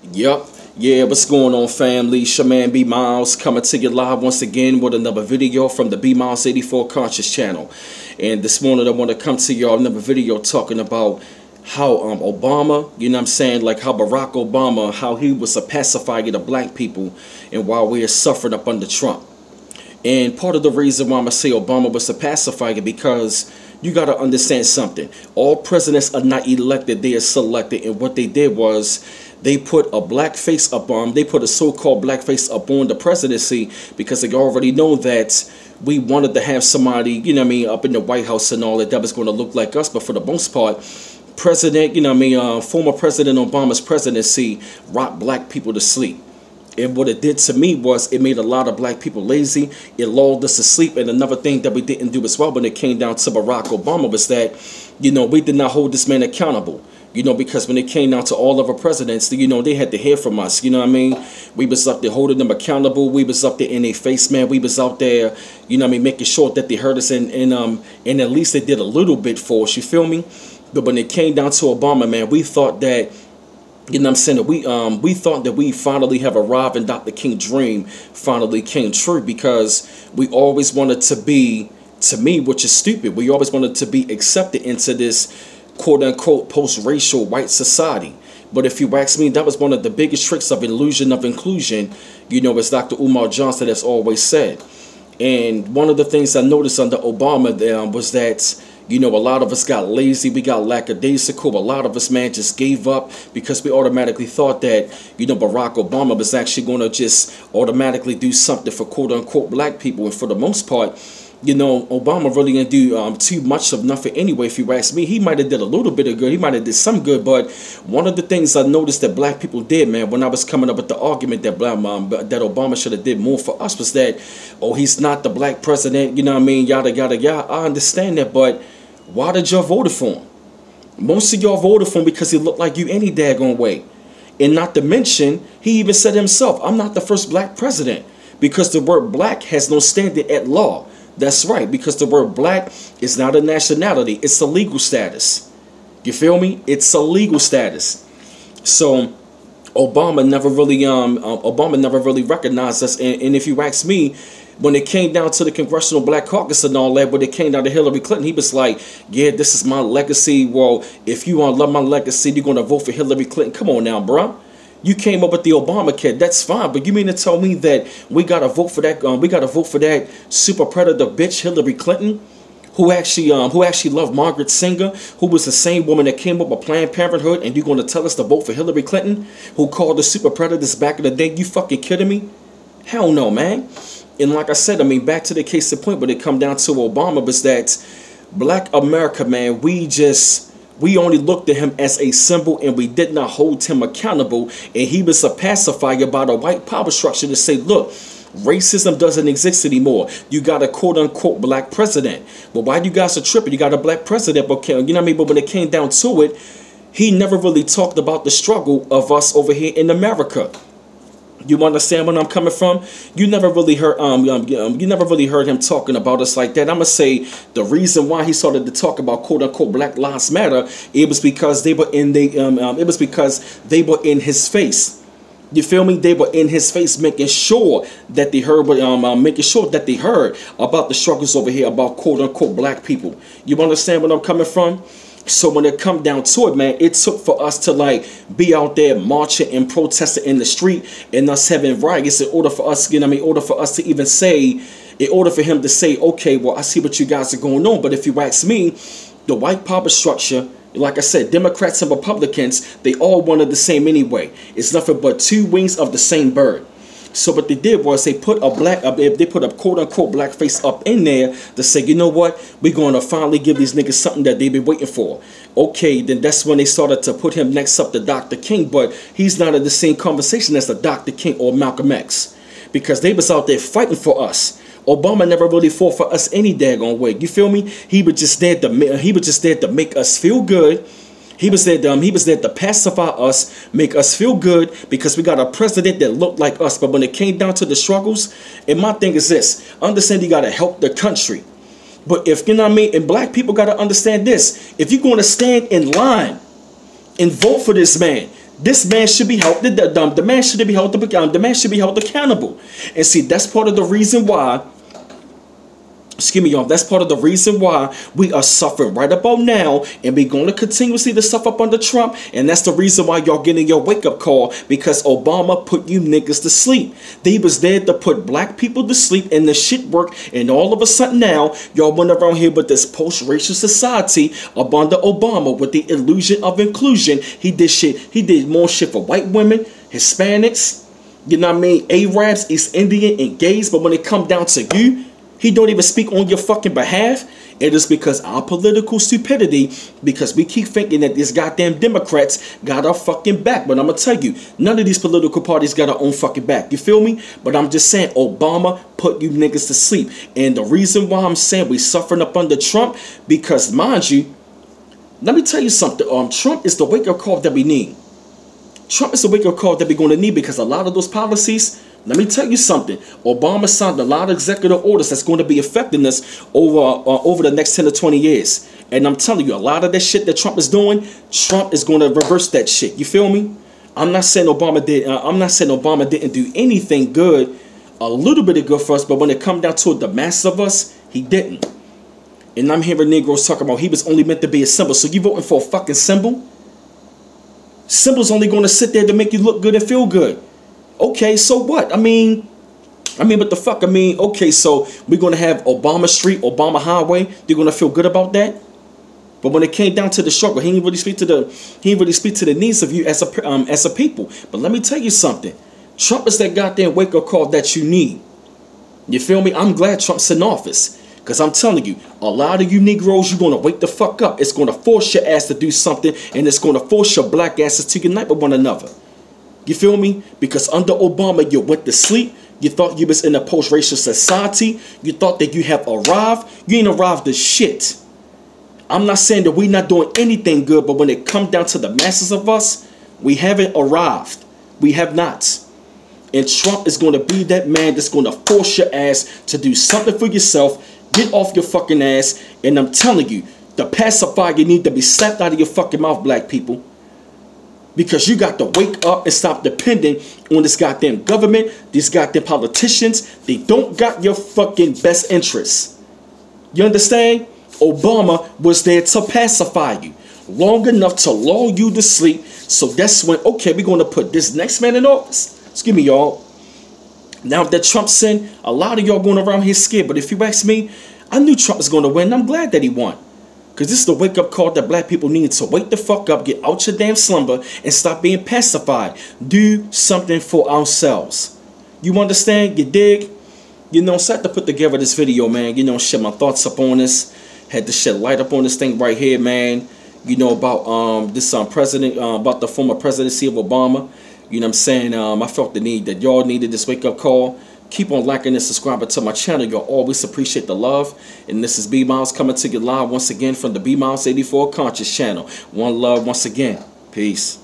Yep. Yeah, what's going on, family? It's your man B Miles coming to you live once again with another video from the B Miles 84 Conscious channel. And this morning I want to come to y'all another video talking about how Obama, you know what I'm saying, like how Barack Obama, how he was a pacifier to black people, and while we are suffering up under Trump. And part of the reason why I'm going to say Obama was a pacifier, because you got to understand something. All presidents are not elected, they are selected. And what they did was they put a black face up on, they put a so-called black face up on the presidency, because they already know that we wanted to have somebody, you know what I mean, up in the White House and all that was going to look like us. But for the most part, President, you know what I mean, former President Obama's presidency rocked black people to sleep. And what it did to me was it made a lot of black people lazy. It lulled us to sleep. And another thing that we didn't do as well when it came down to Barack Obama was that, you know, we did not hold this man accountable. You know, because when it came down to all of our presidents, you know, they had to hear from us. You know what I mean? We was up there holding them accountable. We was up there in their face, man. We was out there, you know what I mean, making sure that they heard us. And at least they did a little bit for us. You feel me? But when it came down to Obama, man, we thought that, you know what I'm saying, that we thought that we finally have arrived and Dr. King's dream finally came true, because we always wanted to be, to me, which is stupid, we always wanted to be accepted into this quote-unquote post-racial white society. But if you ask me, that was one of the biggest tricks of illusion of inclusion, you know, as Dr. Umar Johnson has always said. And one of the things I noticed under Obama was that, you know, a lot of us got lazy, we got lackadaisical, a lot of us, man, just gave up because we automatically thought that, you know, Barack Obama was actually going to just automatically do something for quote-unquote black people. And for the most part, you know, Obama really didn't do too much of nothing anyway. If you ask me, he might have did a little bit of good. He might have did some good. But one of the things I noticed that black people did, man, when I was coming up with the argument that that Obama should have did more for us, was that, oh, he's not the black president, you know what I mean, yada, yada, yada. I understand that, but why did y'all vote for him? Most of y'all voted for him because he looked like you any daggone way. And not to mention, he even said himself, I'm not the first black president, because the word black has no standing at law. That's right, because the word black is not a nationality, it's a legal status. You feel me? It's a legal status. So Obama never really recognized us. And if you ask me, when it came down to the Congressional Black Caucus and all that, when it came down to Hillary Clinton, he was like, yeah, this is my legacy. Well, if you love my legacy, you're going to vote for Hillary Clinton. Come on now, bro. You came up with the Obamacare, that's fine, but you mean to tell me that we gotta vote for that? We gotta vote for that super predator bitch Hillary Clinton, who actually loved Margaret Sanger, who was the same woman that came up with Planned Parenthood, and you're gonna tell us to vote for Hillary Clinton, who called the super predators back in the day? You fucking kidding me? Hell no, man. And like I said, I mean, back to the case of point, when it come down to Obama, was that Black America, man, we only looked at him as a symbol, and we did not hold him accountable. And he was a pacifier by the white power structure to say, look, racism doesn't exist anymore. You got a quote-unquote black president. But why you guys are tripping? You got a black president, but you know what I mean? But when it came down to it, he never really talked about the struggle of us over here in America. You understand where I'm coming from? You never really heard him talking about us like that. I'm gonna say the reason why he started to talk about quote unquote Black Lives Matter, it was because they were in his face. You feel me? They were in his face, making sure that they heard about the struggles over here about quote unquote black people. You understand where I'm coming from? So when it come down to it, man, it took for us to like be out there marching and protesting in the street and us having riots in order for us, you know what I mean, in order for us to even say, in order for him to say, okay, well, I see what you guys are going on. But if you ask me, the white power structure, like I said, Democrats and Republicans, they all wanted the same anyway. It's nothing but two wings of the same bird. So what they did was they put a quote unquote black face up in there to say, you know what, we're going to finally give these niggas something that they've been waiting for. Okay, then that's when they started to put him next up to Dr. King, but he's not in the same conversation as the Dr. King or Malcolm X, because they was out there fighting for us. Obama never really fought for us any daggone way. You feel me? He was just there to make us feel good. He was there to pacify us, make us feel good, because we got a president that looked like us. But when it came down to the struggles, and my thing is this, understand you got to help the country. But if, you know what I mean, and black people got to understand this, if you're going to stand in line and vote for this man, This man should be held. The man should be held. The man should be held accountable. And see, that's part of the reason why. Excuse me, y'all. That's part of the reason why we are suffering right about now, and we're going to continuously to suffer up under Trump. And that's the reason why y'all getting your wake-up call, because Obama put you niggas to sleep. They was there to put black people to sleep, and the shit worked. And all of a sudden now, y'all went around here with this post-racial society up under Obama with the illusion of inclusion. He did shit. He did more shit for white women, Hispanics, you know what I mean, Arabs, East Indian, and gays. But when it come down to you, he don't even speak on your fucking behalf. It is because our political stupidity, because we keep thinking that these goddamn Democrats got our fucking back. But I'm going to tell you, none of these political parties got our own fucking back. You feel me? But I'm just saying, Obama put you niggas to sleep. And the reason why I'm saying we suffering up under Trump, because mind you, let me tell you something. Trump is the wake-up call that we need. Trump is the wake-up call that we're going to need, because a lot of those policies, let me tell you something. Obama signed a lot of executive orders that's going to be affecting us over the next 10 to 20 years. And I'm telling you, a lot of that shit that Trump is doing, Trump is going to reverse that shit. You feel me? I'm not saying Obama did. I'm not saying Obama didn't do anything good, a little bit of good for us. But when it come down to it, the masses of us, he didn't. And I'm hearing Negroes talking about he was only meant to be a symbol. So you voting for a fucking symbol? Symbols only going to sit there to make you look good and feel good. Okay, so what? I mean, what the fuck? I mean, okay, so we're going to have Obama Street, Obama Highway. They're going to feel good about that? But when it came down to the struggle, he didn't really speak to the needs of you as a people. But let me tell you something. Trump is that goddamn wake-up call that you need. You feel me? I'm glad Trump's in office. Because I'm telling you, a lot of you Negroes, you're going to wake the fuck up. It's going to force your ass to do something. And it's going to force your black asses to unite with one another. You feel me? Because under Obama, you went to sleep. You thought you was in a post-racial society. You thought that you have arrived. You ain't arrived to shit. I'm not saying that we're not doing anything good, but when it comes down to the masses of us, we haven't arrived. We have not. And Trump is going to be that man that's going to force your ass to do something for yourself. Get off your fucking ass. And I'm telling you, the pacifier need to be slapped out of your fucking mouth, black people. Because you got to wake up and stop depending on this goddamn government, these goddamn politicians. They don't got your fucking best interests. You understand? Obama was there to pacify you long enough to lull you to sleep. So that's when, okay, we're going to put this next man in office. Excuse me, y'all. Now that Trump's in, a lot of y'all going around here scared. But if you ask me, I knew Trump was going to win. I'm glad that he won. Because this is the wake-up call that black people need to wake the fuck up, get out your damn slumber, and stop being pacified. Do something for ourselves. You understand? You dig? You know, so I had to put together this video, man. You know, share my thoughts up on this. Had to shed light up on this thing right here, man. You know, about this president, about the former presidency of Obama. You know what I'm saying? I felt the need that y'all needed this wake-up call. Keep on liking and subscribing to my channel. You'll always appreciate the love. And this is B Miles coming to you live once again from the B Miles 84 Conscious channel. One love once again. Peace.